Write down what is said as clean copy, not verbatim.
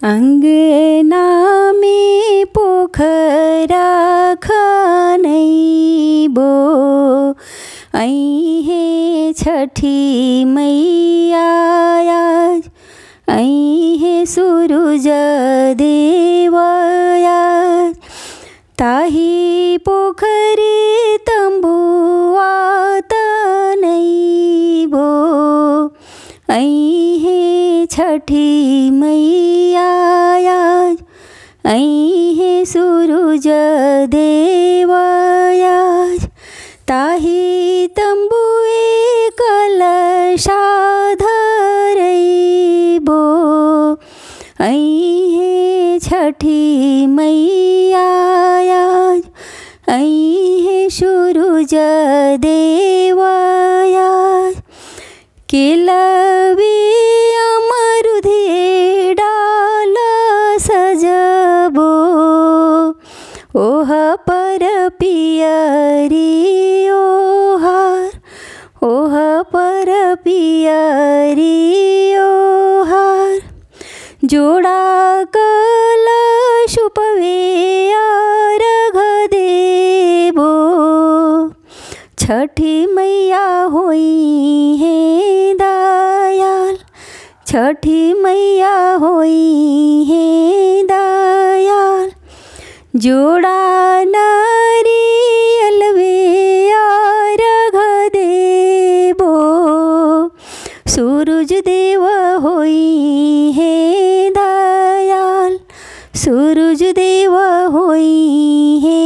अंगना में पोखरा खनैबो ऐहे छठी मैया आज ऐहे सूरज देव आज ताही पोखरी तंबुआ तनैबो ऐहे छठी मैया आज ऐहे सूरज देव आज ताही तंबुए कलशा धरैबो ऐहे छठी मैया आज ऐहे सूरज देव आज केलवी अमरुधे डाल सजबो ओह पर पियरी ओहार ओह पर पियरी ओहार जोड़ा कलशुपवे अर्घ देबो छठी मैया होई है दयाल छठी मैया होई है दयाल जोड़ा नारियल वे अर्घ देबो सूरज देव होई है दयाल सूरज देव होई है